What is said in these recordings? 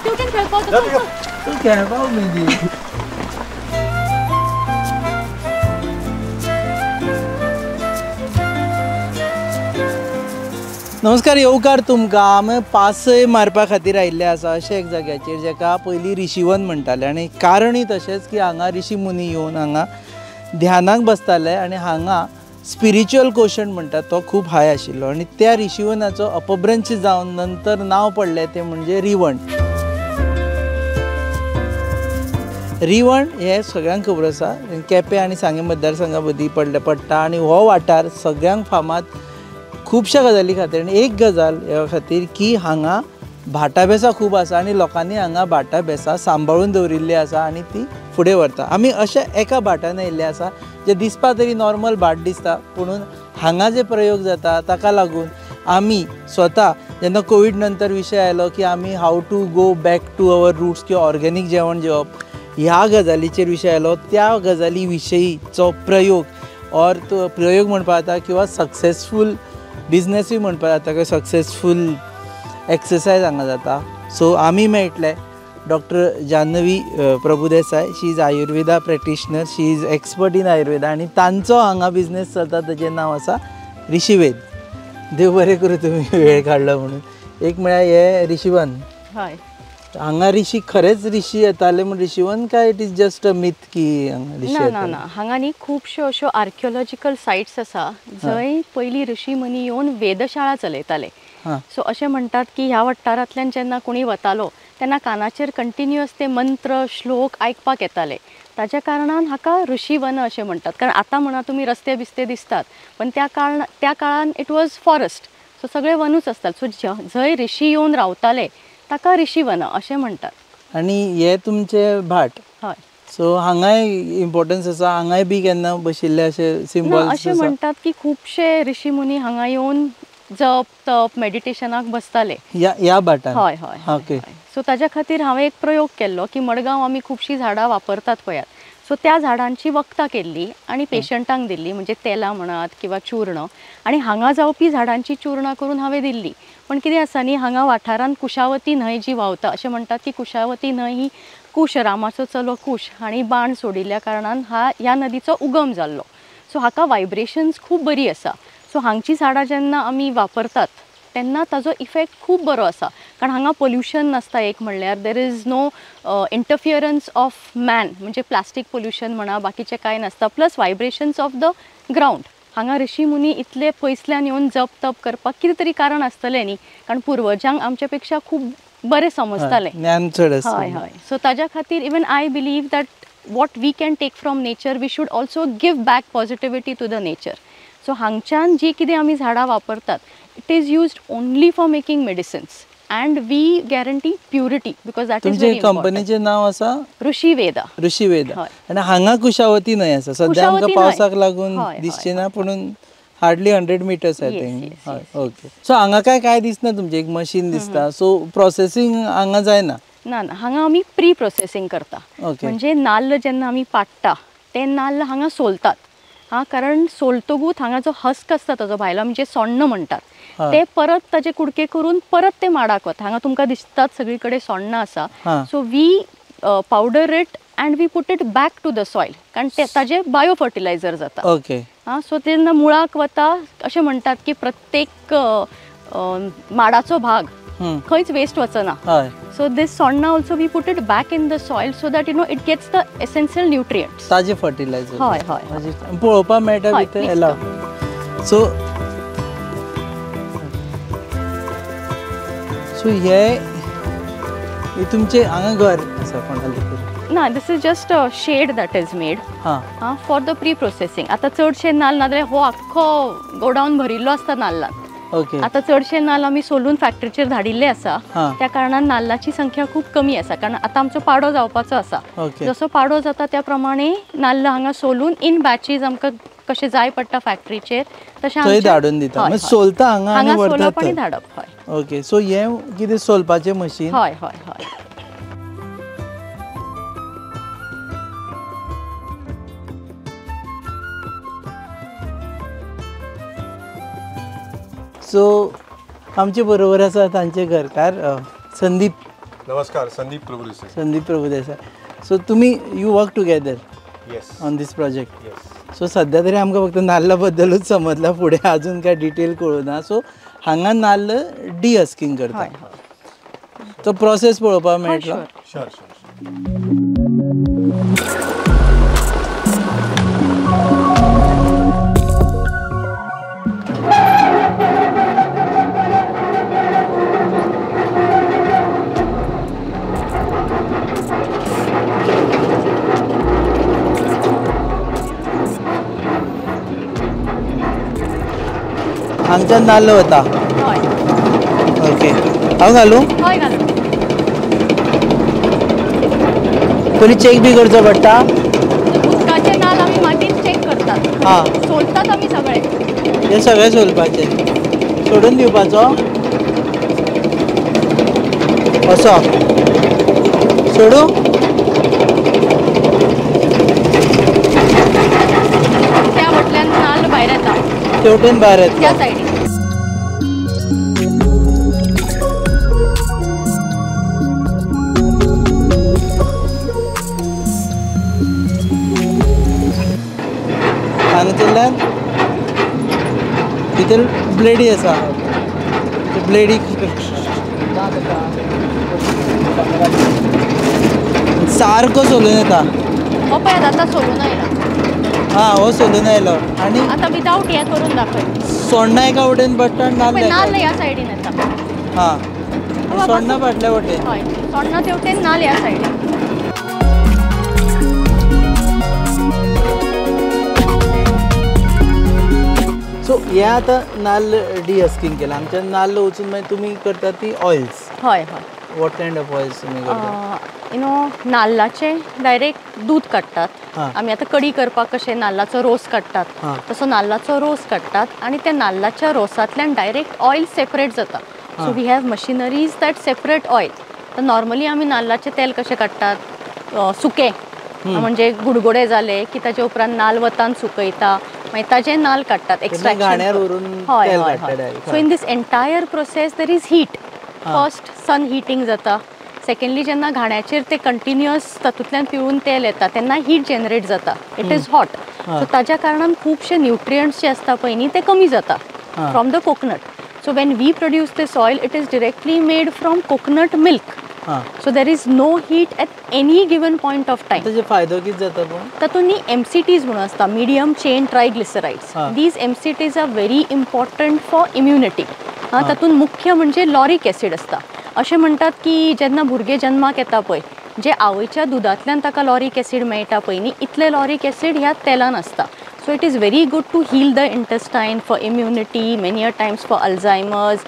Tuition खेळपाक तू खेळपाक मेहंदी नमस्कार येवकार तुमकां आमी पासय मारपा खातीर आयिल्ले आसा अशा एक जाग्याचेर जाका पयलीं ऋषिवन म्हणटाले आनी कारणय तशेंच की हांगा ऋषी मुनी येवन हांगा ध्यानाक बसताले आनी हांगा स्पिरिच्युअल कोशंट म्हणटात तो खूब हाय आशिल्लो आनी त्या ऋषिवनाचो अपभ्रंश जावन नंतर नांव पडलें तें म्हणजे रिवण. रिवण हे सगळ्यांक खबर आसा केपें आनी सांगे मतदारसंघा मदीं पडटा आनी हो वाठार सगळ्यांक फामाद खूबश्या गजाली खातीर आनी एक गजाल ह्या खातीर की हांगा भाटां बेसां खूब आसा आनी लोकांनी हांगा भाटां बेसां सांबाळून दवरिल्लीं आसा आनी ती फुडें व्हरता. आमी अशा एका भाटान येयल्ले आसा जे दिसपा तरी नॉर्मल भाट दिसता पुणून हांगा जे प्रयोग जाता ताका लागून आमी स्वता जेन्ना कोवीड नंतर विशय आयलो की आमी have to go back to our roots किंवा ऑर्गेनीक जेवण जेवप ह्या गजालीचेर विशय आयलो. त्या गजाली विशयीचो प्रयोग ऑर तो प्रयोग म्हणपा जाता किंवा सक्सेसफूल बिजनेसूय म्हणपा जाता किंवा सक्सेसफूल एक्सरसायज हांगा जाता. सो आमी मेळटले doctor Janhavi Prabhudesai. She is Ayurveda practitioner, she is expert in Ayurveda आनी तांचो हांगा बिजनेस चलता ताचें नांव आसा ऋषिवेद. देव बरें करूं तुमी वेळ काडलो म्हणून. एक म्हळ्यार हे ऋषिवन हय हांगा ऋषी खरेच ऋषी येताले म्हण ऋषिवन काय it is just a myth की हांगा ऋषी ना ना ना हांगा न्ही खुबश्यो अश्यो आर्किओलॉजिकल सायट्स आसा जंय पयलीं ऋषी मुनी येवन वेदशाळा चलयताले. सो अशें म्हणटात की ह्या वाठारांतल्यान जेन्ना कोणी वतालो तेन्ना कानाचेर कंटिन्युअस ते मंत्र श्लोक आयकपाक येताले. ताच्या कारणान हाका ऋषिवन अशें म्हणटात. कारण आतां म्हणा तुमी रस्ते बिस्ते दिसतात पण त्या काळान इट वॉज फॉरेस्ट. सो सगळे वनूच आसताले. सो जंय ऋषी येवन रावताले ताका ऋषिवन अशें म्हणटात. आनी हे तुमचे भाट. हय. सो हांगाय इम्पॉर्टन्स आसा. हांगाय बी केन्ना बशिल्ले अशे सिम्बॉल्स अशें म्हणटात की खुबशे ऋषी मुनी हांगा येवन जप तप मेडिटेशनाक बसताले ह्या भाटान. हय हय ओके. सो ताच्या खातीर हांवें एक प्रयोग केल्लो की मडगांव आमी खुबशीं झाडां वापरतात पळयात. सो त्या झाडांची वखदां केल्ली आनी पेशंटांक दिल्ली म्हणजे तेलां म्हणत किंवा चूर्ण आनी हांगा जावपी झाडांची चूर्णां करून हांवें दिल्ली. पण कितें आसा न्ही हांगा वाठारांत कुशावती न्हंय जी व्हांवता अशें म्हणटात की कुशावती न्हंय ही कुश रामाचो चलो कुश हांणी बाण सोडिल्ल्या कारणान ह्या नदीचो उगम जाल्लो. सो हाका वायब्रेशन्स खूब बरी आसा. सो हांगची झाडां जेन्ना आमी वापरतात तेन्ना ताजो इफेक्ट खूब बरो आसा. कारण हांगा पोल्युशन नासता. एक म्हणल्यार there is no interference of man म्हणजे प्लास्टीक पोल्युशन म्हणा बाकीचें कांय नासता. Plus vibrations of the ground. हांगा ऋषी मुनी इतले पयसल्यान येवन जप तप करपाक कितें तरी कारण आसतलें न्ही. कारण पुर्वजांक आमच्या पेक्षा खूब बरें समजतालें. ज्ञान चड आसता. हय हय. सो ताच्या खातीर even I believe that what we can take from nature we should also give back positivity to the nature. So हांगच्यान जी कितें आमी झाडां वापरतात it is used only for making medicines and we guarantee purity because that is very important. कंपनीचें नांव आसा ऋषिवेदा. ऋषिवेदा. आनी हांगा कुशावती न्हंय आसा. सद्या आमकां पावसाक लागून दिसची ना पुणून hardly 100 metres I think. Okay. So हांगा काय दिसना तुमचें एक मशीन दिसता. सो प्रोसेसींग हांगा जायना. ना ना हांगा आमी प्री प्रोसेसींग करता. म्हणजे नाल्ल जेन्ना आमी पाडटा ते नाल्ल हांगा सोलतात. कारण सोलतगूच हांगा जो हस्क आसता ताजो भायलो म्हणजे सोण्ण म्हणटात ते परत ताजे कुडके करून परत ते माडाक वता. हांगा तुमकां दिसतात सगळी कडेन सोण्ण आसा. So we powder it and we put it back to the soil कारण ते ताजे बायो फर्टिलायझर जाता. ओके. सो तेन्ना मुळाक वता अशें म्हणटात की प्रत्येक माडाचो भाग खंयच वेस्ट वचना. सो दिस सोण्ण also we put it back in the soil so that you know it gets the essential nutrients. ताजे फर्टिलायझर. हय हय. पळोवपाक मेळटा भितर एला. सो हे तुमचे हांगा घर आसा कोणालें? ना this is just a shed that is made for the pre processing. आतां चडशे नाल्ल नाजाल्यार हो आख्खो गोडावन भरिल्लो आसता नाल्लान. आता चडशे नाल्ल आमी सोलून फॅक्टरीचेर धाडिल्ले आसा. त्या कारणान नाल्लाची संख्या खूब कमी आसा कारण आता आमचो पाडो जावपाचो आसा. जसो पाडो जाता त्या प्रमाणे नाल्ल हांगा सोलून इन बॅचीज आमकां कशें जाय पडटा फॅक्टरीचेर तशें धाडून दिता. सोलता हांगा सोलप आनी धाडप. हय. ओके. सो हे कितें सोलपाचें मशीन? हय हय हय. सो आमचे बरोबर आसा तांचे घरकार संदीप नमस्कार, संदीप प्रभुदेसाई. संदीप प्रभुदेसाई. सो तुम्ही you work together yes. On this project. Yes. So सध्या तरी आमकां फक्त नाल्ला बद्दलूच समजला, फुडें अजून काय डिटेल कळुना. सो हांगा नाल्ल डिहस्किंग करता, तो प्रोसेस पळोवपाक मेळटलो. Sure sure. हांगच्यान नाल्ल वता. हय ओके, हांव घालूं. हय घालून पयलीं चेक बी करचो पडटा. उदकाचे नाल आमी मागीर चेक करतात. हां, सोलतात आमी सगळे. हे सगळें सोलपाचें, सोडून दिवपाचो. असो सोडू. त्या वटल्यान नाल भायर येता शेवटेन भायर येता. त्या सायडीन. हांगासरल्यान भितर ब्लेडी आसा, ते ब्लेडीक सारको सोलून येता. हो पळय आतां सोलून आयला. हां, हो सोलून आयलो. आनी आतां विदावट हें करून दाखय. सोण्णा एका वटेन पडटा आनी नाल्ल पळय एका नाल्ल वटेन. ह्या सायडीन येता. हां, सोण्णा फाटल्या वटेन. हय, सोण्णा तेवटेन नाल्ल ह्या सायडीन. सो हे आतां नाल्ल डिहस्किंग केला. आमच्या नाल्ल वचून मागीर तुमी करता ती ऑयल्स. हय हय. वॉट कायंड ऑफ ऑयल्स तुमी करता? यू नो नाल्लाचें डायरेक्ट दूध काडटात. हां. आमी आतां कडी करपाक कशें नाल्लाचो रोस काडटात, हां. तसो नाल्लाचो रोस काडटात आनी त्या नाल्लाच्या रोसांतल्यान डायरेक्ट ऑयल सेपरेट जाता. So we have machineries that separate oil. तर नॉर्मली आमी नाल्लाचें तेल कशें काडटात, सुकें म्हणजे गुडगुडे जाले की ताचे उपरांत नाल्ल वतान सुकयता, मागीर ताजे नाल्ल काडटात एक्स्ट्रॅक्शन. गाण्यार व्हरून हय तेल हय काडटा हय. Direct. So in this entire process there is heat. First sun heating जाता. सेकंडली जेन्ना घाण्याचेर ते कंटिन्युअस तातूंतल्यान पिळून तेल येता तेन्ना हीट जनरेट जाता. It is hot. सो ताच्या कारणान खुबशे न्युट्रियंट्स जे आसता पळय न्ही ते कमी जाता from the coconut. So when we produce this oil it is directly made from coconut milk. So there is no heat at any given point of time. ताचे फायदो कितें जाता पूण? तातूंत न्ही MCTs म्हणून आसता, medium chain triglycerides. These MCTs are very important for immunity. तातूंत मुख्य म्हणजे लॉरिक एसीड आसता. अशें म्हणटात की जेन्ना भुरगे जल्माक येता पळय, जे आवयच्या दुधांतल्यान ताका लॉरिक एसीड मेळटा पळय न्ही, इतले लॉरिक एसीड ह्या तेलान आसता. So it is very good to heal the intestine, for immunity, many a times for Alzheimer's,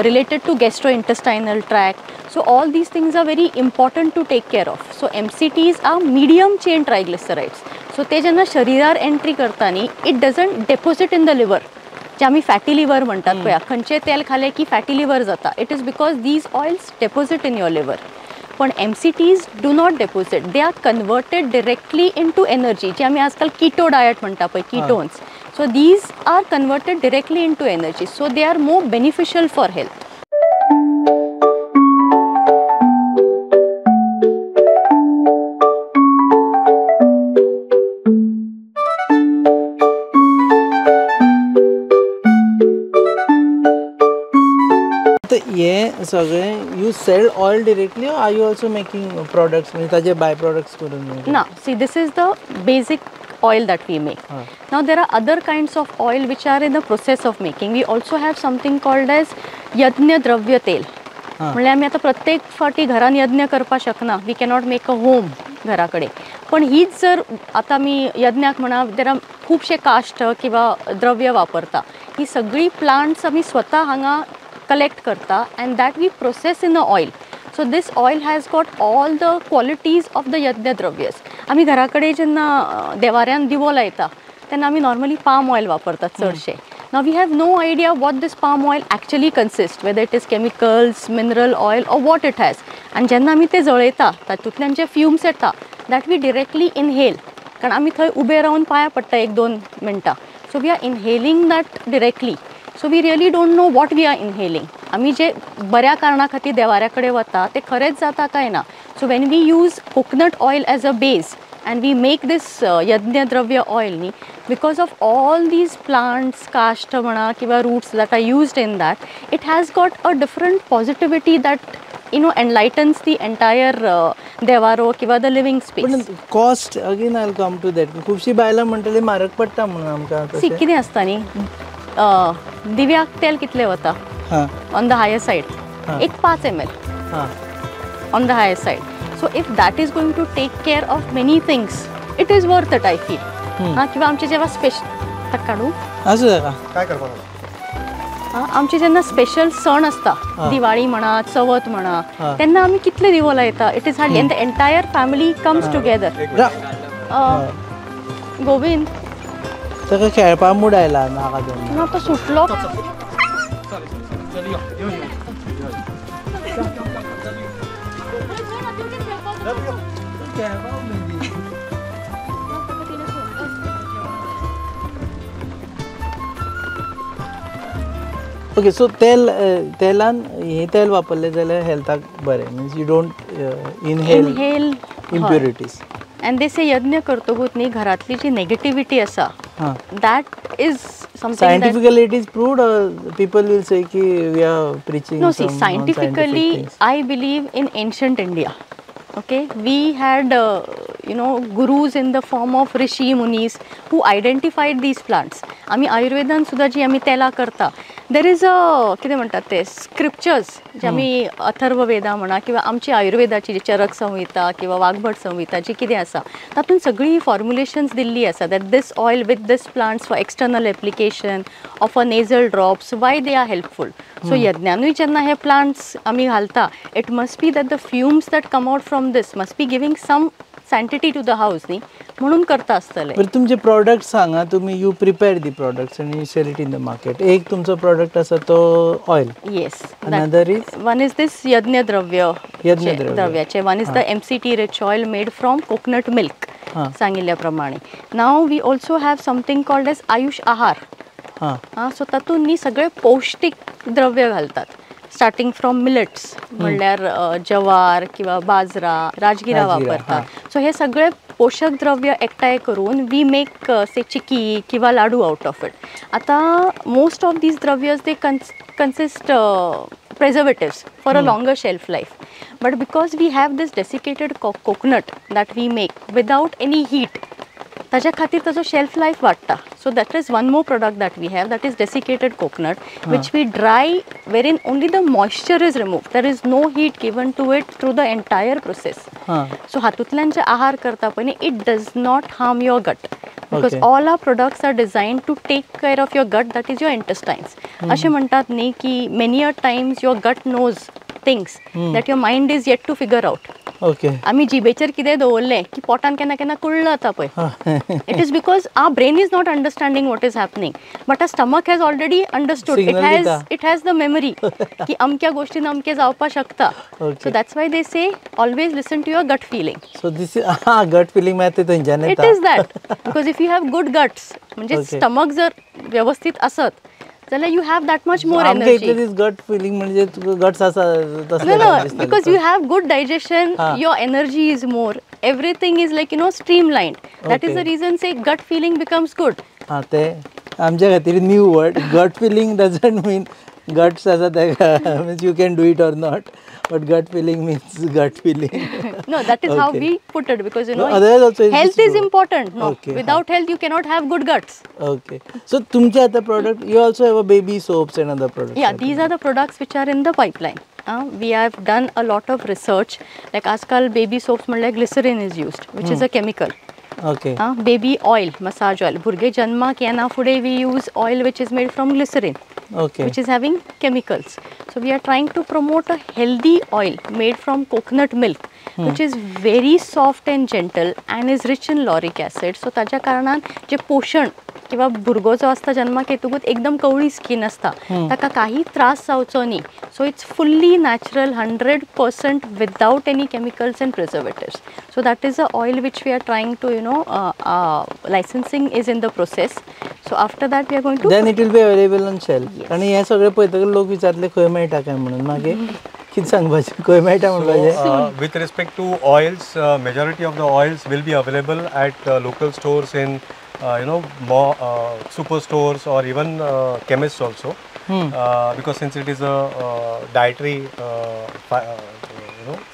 related to gastrointestinal tract. So all these things are very important to take care of. So MCTs are medium chain triglycerides. So ते जेन्ना शरीरार entry करता न्ही, it doesn't deposit in the liver. जे आमी fatty liver म्हणटात पळय, खंयचें तेल खालें की फॅटी लिव्हर जाता. It is because these oils deposit in your liver. पण MCTs do not deposit. They are converted directly into energy, जे आमी आजकाल कीटो डायट म्हणटा पळय, ketones. So these are converted directly into energy. So they are more beneficial for health. हे सगळें you sell oil directly are you also making products, म्हणजे ताजे by products करून? ना, see this is the basic oil that we make. Now there are other kinds of oil which are in the process of making. We also have something called as यज्ञ द्रव्य तेल. म्हणजे आमी आतां प्रत्येक फावटी घरान यज्ञ करपाक शकना. We cannot make a homa घरा कडेन. पण हीच जर आतां आमी यज्ञाक म्हणा देर आर खुबशे काश्ट किंवा द्रव्य वापरता. ही सगळी प्लांट्स आमी स्वता हांगा कलेक्ट करता and that we process in the oil. So this oil has got all the qualities of the यज्ञ द्रव्यस. आमी घरा कडेन जेन्ना देवाऱ्यान दिवो लायता तेन्ना आमी नॉर्मली पाम ऑयल वापरतात चडशे. Now we have no idea what this palm oil actually consists, whether it is chemicals, mineral oil or what it has. And जेन्ना आमी ते जळयता तातूंतल्यान जे फ्युम्स येता that we directly inhale. कारण आमी थंय उबे रावन पांया पडटा 1-2 मिनटां. So we are inhaling that directly. So we really don't know what we are inhaling. आमी जे बऱ्या कारणा खातीर देवाऱ्या कडेन वता ते खरेंच जाता काय ना. So when we use coconut oil as a base and we make this yajna dravya oil ni, because of all these plants, caste म्हणा किंवा roots that are used in that, it has got a different positivity that enlightens the entire देवारो किंवा the living space. पण cost again I will come to that. खुबशी बायलां म्हणटली म्हारग पडटा म्हणून आमकां सी कितें आसता न्ही, दिव्याक तेल कितलें वता ऑन द हायर सायड, एक 5 ml on the higher side. So if that is going to take care of many things, it is worth it, I feel. किंवा आमचे जेव्हा स्पेशल काढू असं जाता काय करपाक आमचे जेन्ना स्पेशल सण असता, दिवाळी म्हणा, चवथ म्हणा, तेन्ना आमी कितले दिवो लायता. It is hardly, end the entire family comes together. Govind ताका खेळपा मूड आयला नाका दोन. तो सुटलो. ओके, सो तेलान हे तेल वापरले जाल्यार हेल्थाक बरें, means you don't inhale impurities. And they say यज्ञ करतकूच न्ही घरातली जी नेगेटिविटी आसा, that is something scientifically it is proved, or people will say ki we are preaching no, see, some scientifically things. I believe in ancient India. Okay, we had gurus in the form of rishi munis who identified these plants. आम्ही आयुर्वेदान सुद्धा जी आम्ही तेला करता, there is कितें म्हणटात ते scriptures जे आमी अथर्ववेदा म्हणा किंवा आमची आयुर्वेदाची जी चरक संहिता किंवा वाघभट संहिता जी कितें आसा तातूंत सगळी फॉर्म्युलेशन्स दिल्ली आसा that this oil with this plants for external application of a nasal drops, why they are helpful. So यज्ञानूय जेन्ना हे प्लांट्स आमी घालता, it must be that the fumes that come out from this must be giving some sanity to the house न्ही, म्हणून करता आसतले. बरं, तुमचे प्रॉडक्ट सांगा. तुम्ही you prepare the products and you sell it in the market. एक तुमचो प्रॉडक्ट आसा तो oil. Yes, another is one is this यज्ञ द्रव्याचे. One is the MCT rich oil made from coconut milk, सांगिल्ल्या प्रमाणे. नाव we also have something called as Ayush Ahaar. So तातूंत न्ही सगळे पौष्टिक द्रव्य घालतात, स्टार्टिंग फ्रॉम मिलेट्स म्हणल्यार जवार किंवा बाजरा, राजगिरा वापरतात. सो हे सगळे पोषक द्रव्य एकठांय करून वी मेक से चिकी किंवा लाडू आउट ऑफ इट. आता मोस्ट ऑफ दीज द्रव्यज they consist preservatives for a longer shelf life, but because we have this desiccated coconut that we make without any heat, ताज्या खातीर ताजो शेल्फ लायफ वाडटा. So that is one more product that we have, that is desiccated coconut which we dry, wherein only the moisture is removed. There is no heat given to it through the entire process. So हातूंतल्यान जे आहार करता पळय न्ही, it does not harm your gut, because all our products are designed to take care of your gut, that is your intestines. अशें म्हणटात न्ही की many a times your gut knows things that your mind is yet to figure out. Okay, आमी जिबेचेर कितें दवरलें की पोटान केन्ना केन्ना कुळ्ळ जाता पळय, it is because our brain is not understanding what is happening, but our stomach has already understood. It has the memory की अमक्या गोष्टीन अमकें जावपाक शकता. So that's why they say always listen to your gut feeling. So this is gut feeling मागीर ते थंयच्यान it येता. Is that, because if you have good guts, म्हणजे स्टमक जर व्यवस्थित असत जाल्यार you have that much more energy. गट फिलिंग म्हणजे गट्स आसा तसले. No, because you have good digestion, your energy is more. Everything is like, streamlined. That is the reason say gut feeling becomes good. ते आमच्या खातीर new word. Gut feeling doesn't mean guts आसा तेका, means you can do it or not, but gut feeling means gut feeling. No, that is how we put it, because otherwise also health is important. No, Okay. without health you cannot have good guts. Okay, so तुमचे आता product, you also have a baby soaps and other products. Yeah, these are the products which are in the pipeline. We have done a lot of research. Like आजकाल baby soaps म्हणल्यार glycerin is used, which is a chemical. Okay. Baby oil, massage oil. भुरगे जन्माक येना फुडें we use oil which is made from glycerin. Okay. Which is having chemicals. So we are trying to promote a healthy oil made from coconut milk, which is very soft and gentle and is rich in lauric acid. So ताज्या कारणान जे पोषण किंवा भुरगो जो आसता जन्माक येतकूच एकदम कवळी स्किन आसता, ताका काही त्रास जावचो न्ही. So it's fully natural, 100% without any chemicals end preservatives. So that is a oil which we are trying to licensing is in the process. So after that we are going to then it will be available on shelf. आनी हे सगळे पळयतकच लोक विचारले खंय मेळटा काय म्हणून मागीर कितें सांगपाचें खंय मेळटा म्हणपाचें. With respect to oils, majority of the oils will be available at local stores in more superstores or even chemists also. Because since it is a dietary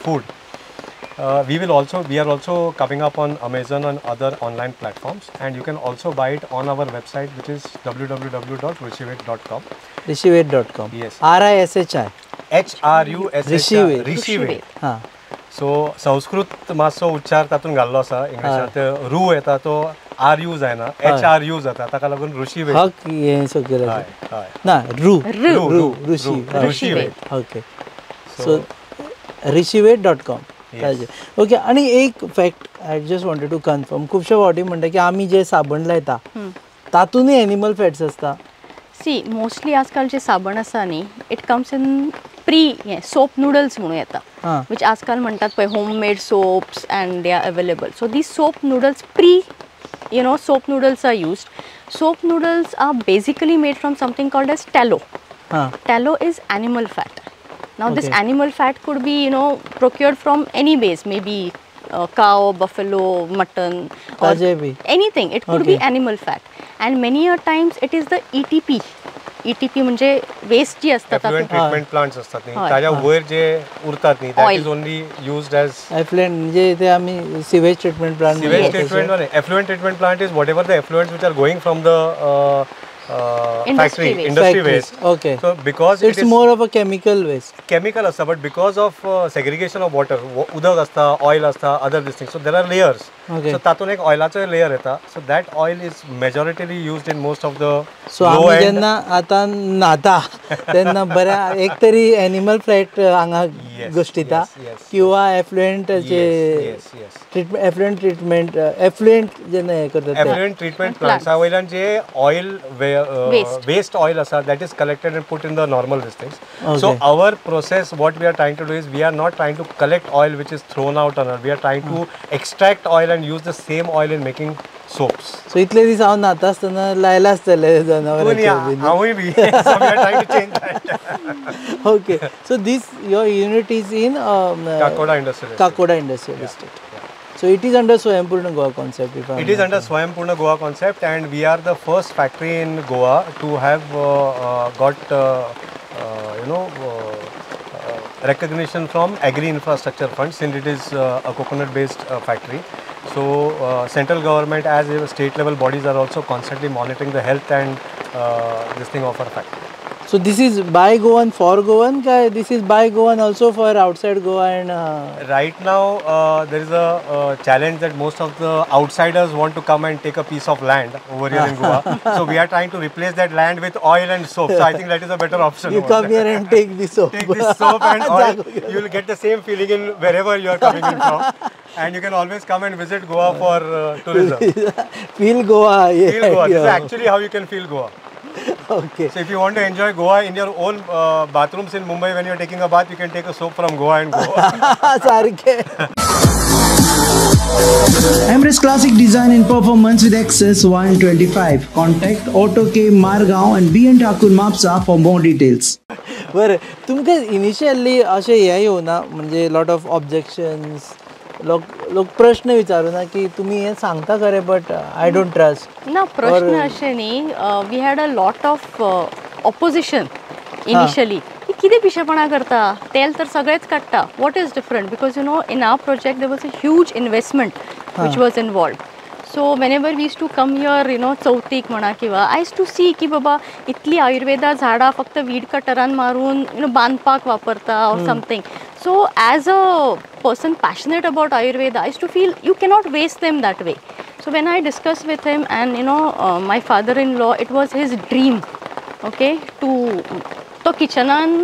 food, we are also coming up on Amazon and other online platforms, and you can also buy it on our website, which is www.rishived.com. rishived.com. Yes. RISHI. HRUSHI. Rishived. हां. So Sanskrit मातसो उच्चार तातूंत घाल्लो आसा इंग्लिशांत रू येता तो RU जायना HRU जाता ताका लागून ऋषिवेद. हक हें सगळें हय हय ना रू Rishi Rishived. Okay. So rishived.com. Okay. आनी एक fact I just wanted to confirm, खुबशे फावटी म्हणटा की आमी जे साबण लायता तातूंतय एनिमल फॅट्स आसता. सी मोस्टली आजकालचे साबण आसा न्ही, it comes in pre soap noodles म्हणून येता, विच आजकाल म्हणटात पळय home made soaps and they are available. So these soap noodles soap noodles are used. Soap noodles are basically made from something called as tallow. Tallow is animal fat. Now this animal fat could be procured from any base, maybe cow, buffalo, mutton, or anything. It could be animal fat, and many a times it is the ETP म्हणजे waste जी असतात treatment plants असतात न्ही ताच्या वयर जे उरतात न्ही that is only used as effluent, म्हणजे ते आमी sewage treatment plant. Sewage treatment effluent treatment plant is whatever the effluents which are going from the factory industry waste. Okay. So because it's more of a chemical waste. Chemical असता, but because of segregation of water, उदक असता, oil असता, other these things, so there are layers. So तातून एक ऑयलाचो layer येता. So that oil is majoritarily used in most of the low आमी end. जेन्ना आतां न्हाता तेन्ना बऱ्या एक तरी एनिमल फ्लॅट हांगा गोश्टिता किंवा एफ्लुएंट जे एफ्लुएंट ट्रीटमेंट जेन्ना हे करतात एफ्लुएंट ट्रीटमेंट प्लांट्सा वयल्यान जे oil waste oil asa, that is collected and put in the normal things. So our process, what we are trying to do is, we are not trying to collect oil which is thrown out on earth. We are trying to extract oil and use the same oil in making soaps. So इतले दीस हांव न्हाता आसतना लायला आसतले जनावरांचे. हांवूय बी. So we are trying to change that. Okay. So this your unit is in Kakoda Industrial Estate. Kakoda Industrial Estate. So it is under Swayambhurna Goa concept. It is under Swayambhurna Goa concept, and we are the first factory in Goa to have got recognition from Agri Infrastructure Fund, since it is a coconut-based factory. So central government as state level bodies are also constantly monitoring the health and this thing of our factory. So this is by Goan for Goan, this is by Goan also for outside Goa and right now there is a challenge that most of the outsiders want to come and take a piece of land over here in Goa. So we are trying to replace that land with oil and soap. So I think that is a better option. You come here and take the soap. Take this soap and oil. You will get the same feeling in wherever you are coming in from. And you can always come and visit Goa for tourism. Feel Goa. Yeah, feel Goa. This is actually how you can feel Goa. Okay. So if you want to enjoy Goa in your own bathrooms in Mumbai when you are taking a bath, you can take a soap from Goa and go. Emirates Classic Design and Performance with Access 125. Contact Auto K Margaon and BN Thakur Mapsa for more details. बरं, तुमकां initially अशें हें येवना म्हणजे lot of objections, लोक प्रश्न विचारूना की तुम्ही हे सांगता खरें बट आय डोंट ट्रस्ट ना? प्रश्न अशें न्ही, we had a lot of opposition initially की कितें पिशेपणां करता, तेल तर सगळेच काडटा, what is different, because in our project there was a huge investment which was involve. So whenever we use to come here चवथीक म्हणा किंवा आय यूज टू सी की बाबा इतली आयुर्वेदा झाडां फक्त वीड कटरान मारून बांदपाक वापरता or something. So as a person passionate about Ayurveda, I used to feel you cannot waste them that way. So when I discussed with him, and my father-in-law, it was his dream, okay, to kitchenan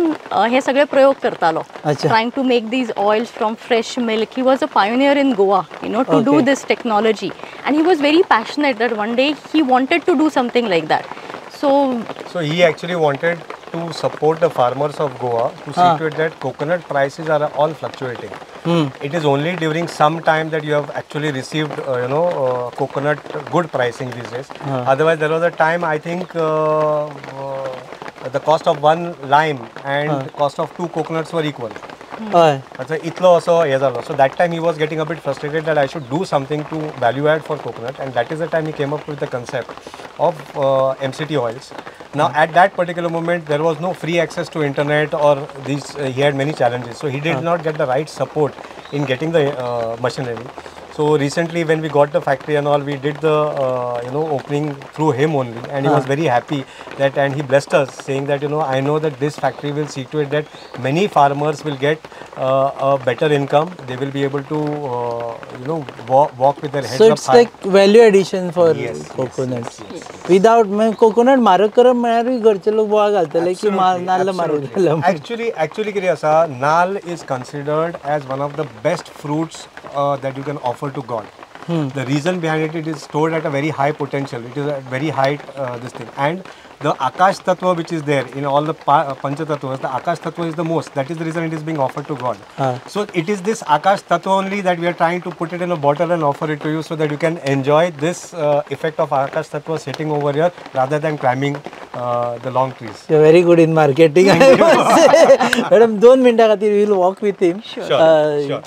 he sagale prayog kartalo, trying to make these oils from fresh milk. He was a pioneer in Goa, to do this technology, and he was very passionate that one day he wanted to do something like that. So he actually wanted to support the farmers of Goa to see to it that coconut prices are all fluctuating. It is only during some time that you have actually received, coconut good pricing these days. Otherwise, there was a time I think the cost of one lime and cost of 2 coconuts were equal. Itlo also yazalo. So that time he was getting a bit frustrated that I should do something to value add for coconut, and that is the time he came up with the concept of MCT oils. Now at that particular moment there was no free access to internet or these. He had many challenges, so he did not get the right support in getting the machinery. So recently when we got the factory and all, we did the opening through him only, and he was very happy that, and he blessed us saying that I know that this factory will see to it that many farmers will get a better income. They will be able to walk with their heads So up it's high. like value addition for Yes, coconuts. Without coconut मारक करप म्हळ्यार घरचे लोक बोवाळ घालतले की नाल्ल मारूं गेलो. Actually, कितें आसा, nal is considered as one of the best fruits that you can offer to God. The reason behind it is stored at a very high potential. It is a very high this thing, and the Akash Tattva which is there in all the Pancha Tattvas, the Akash Tattva is the most. That is the reason it is being offered to God. So it is this Akash Tattva only that we are trying to put it in a bottle and offer it to you so that you can enjoy this effect of Akash Tattva sitting over here rather than climbing the long trees. You're very good in marketing. Madam, 2 मिनटां खातीर we will walk with him. Sure.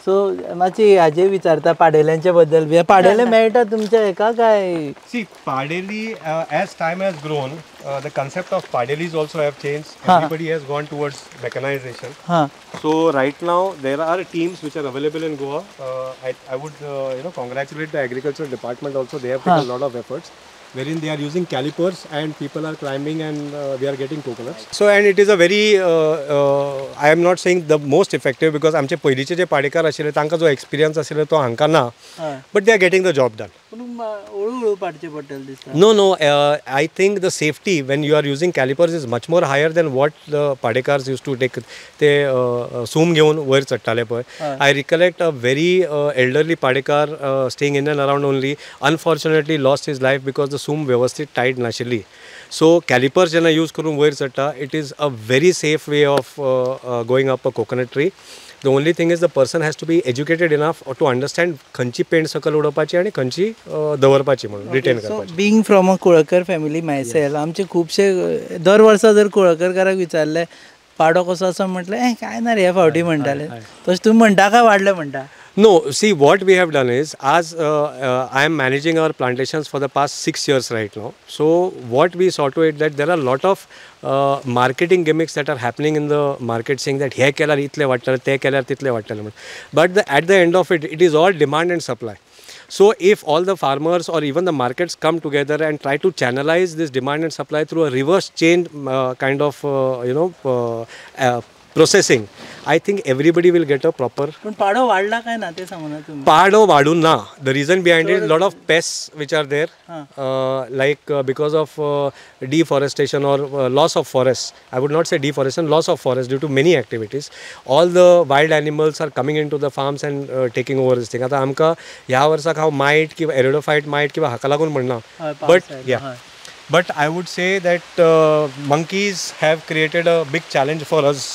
So मातशी हाजे विचारता पाडेल्यांच्या बद्दल. पाडेले मेळटा तुमच्या हेका काय? See, Padeli, as time has grown, the concept of Padelis also have changed. Everybody has gone towards mechanization. So right now there are teams which are available in Goa. I would congratulate the agriculture department also. They have taken a lot of efforts, wherein they are using calipers and people are climbing and they are getting coconuts. So and it is a very, I am not saying the most effective because आमचे पयलींचे जे पाडेकार आशिल्ले तांकां जो experience आशिल्लो तो हांकां ना, but they are getting the job done. हळू पाडचे पडटले दिसता. No, I think the safety when you are using calipers is much more higher than what the padekars used to take. ते सूम घेऊन वयर चडटाले पळय. I recollect a very elderly padekar staying in and around only, unfortunately lost his life because the सूम व्यवस्थित tight नाशिल्ली. So calipers जेन्ना use करून वयर चडटा, it is a very safe way of going up a coconut tree. The only thing is the person has to be educated enough to understand खंयची पेंट सकल उडोवपाची आनी खंयची दवरपाची म्हणून रिटेन करपाची. So being from a Kulkar family myself, आमचे खुबशे दर वर्सा जर कुळकरकाराक विचारले पाडो कसो आसा म्हटलें काय ना रे ह्या फावटी म्हणटाले. तशें तुम्ही म्हणटा काय वाडले म्हणटा? No, see what we have done is, as I am managing our plantations for the past 6 years right now. So what we saw to it that there are a lot of marketing gimmicks that are happening in the market saying that हे केल्यार इतले वाडटले, ते केल्यार तितले वाडटले म्हणून. But at the end of it, it is all demand and supply. So if all the farmers or even the markets come together and try to channelize this demand and supply through a reverse chain kind of processing, I think everybody will get a proper. पण पाडो वाढला काय ना ते सांगू ना तुम्ही. पाडो वाढून ना. The reason behind it, lot of pests which are there, like because of deforestation or loss of forest. I would not say deforestation, loss of forest due to many activities. All the wild animals are coming into the farms and taking over this thing. आता आमकां ह्या वर्साक हांव might किंवा एरिडोफायट might किंवा हाका लागून म्हणना. But I would say that monkeys have created a big challenge for us.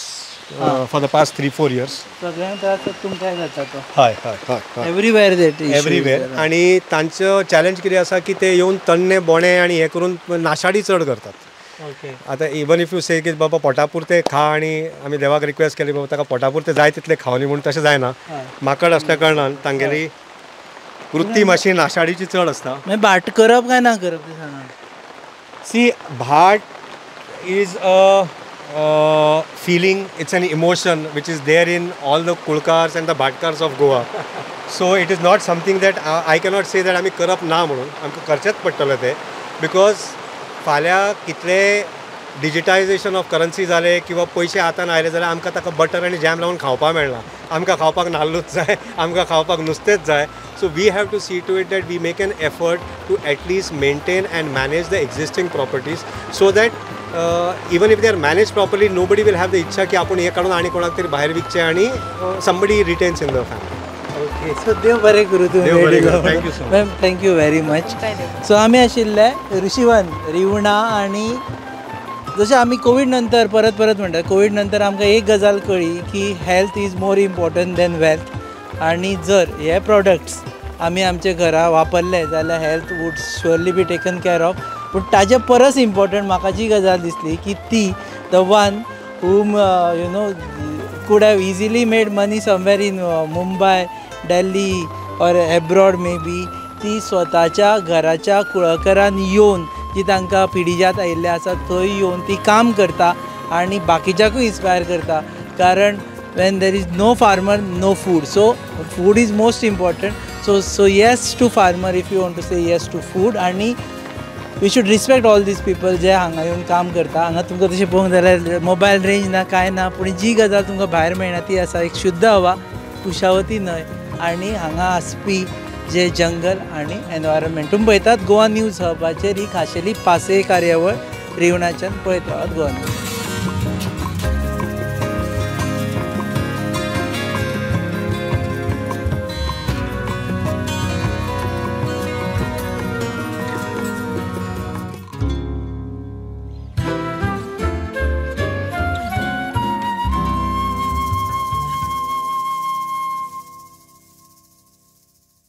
For the past 3-4 years. सगळ्यांक त्रास तुमकां जाता तो. हय. एवरीवेअर देट. एवरीवेअर. आणि तांचो चॅलेंज कितें आसा की ते येवन तण्णे बोणे आनी हे करून नाशाडी चड करतात. ओके. आतां इवन इफ यू से की बाबा पोटापुरते खा आनी आमी देवाक रिक्वेस्ट केली बाबा ताका पोटापुरते जाय तितले खावनी म्हणून तशें जायना. माकड असल्या कारणान तांगेली वृत्ती मातशी नाशाडीची चड आसता. मागीर भाट करप काय ना करप ते सांगा. सी भाट is a feeling, it's an emotion which is there in all the Kulkars and the Bhatkars of Goa. So it is not something that I cannot say that आमी करप ना म्हणून आमकां करचेंच पडटलें तें, बिकॉज फाल्यां कितले डिजिटायजेशन ऑफ करन्सी जाले किंवा पयशे हातान आयले जाल्यार आमकां ताका बटर आनी जॅम लावन खावपाक मेळना. आमकां खावपाक नाल्लूच जाय, आमकां खावपाक नुस्तेंच जाय. So we have to see to it that we make an effort to at least maintain and manage the existing properties so that even if they are managed properly, nobody will have the इच्छा की आपण हे काढून आणि कोणाक तरी बाहेर विकचे आणि somebody retains in the family. Okay so देव बरें करूं देव बरें करूं. Thank you so much. Ma'am thank you very much. So आमी आशिल्ले ऋषिवन रिवणा आनी जशें आमी कोवीड नंतर परत म्हणटा कोवीड नंतर आमकां एक गजाल कळ्ळी की health is more important than wealth आनी जर हे प्रोडक्ट्स आमी आमच्या घरा वापरले जाल्यार health would surely be taken care of. पूण ताजे परस इम्पॉर्टंट म्हाका जी गजाल दिसली की ती the one whom could have easily made money somewhere in Mumbai, Delhi or abroad maybe, ती स्वताच्या घराच्या कुळकरान येवन जी तांकां पिढीजात आयिल्ले आसा थंय येवन ती काम करता आनी बाकीच्यांकूय इन्स्पायर करता. कारण when there is no farmer no food, so food is most important. So yes to farmer if you want to say yes to food. आनी we should respect all these people जे हांगा येवन काम करता. हांगा तुमकां तशें पळोवंक जाल्यार मोबायल रेंज ना कांय ना, पूण जी गजाल तुमकां भायर मेळना ती आसा एक शुद्ध हवा, कुशावती न्हय आनी हांगा आसपी जे जंगल आनी एनवायरमेंट. तुमी पळयतात गोवा न्यूज हबाचेर ही खाशेली पासये कार्यावळ रिवणाच्यान पळयत रावात गोवा न्यूज.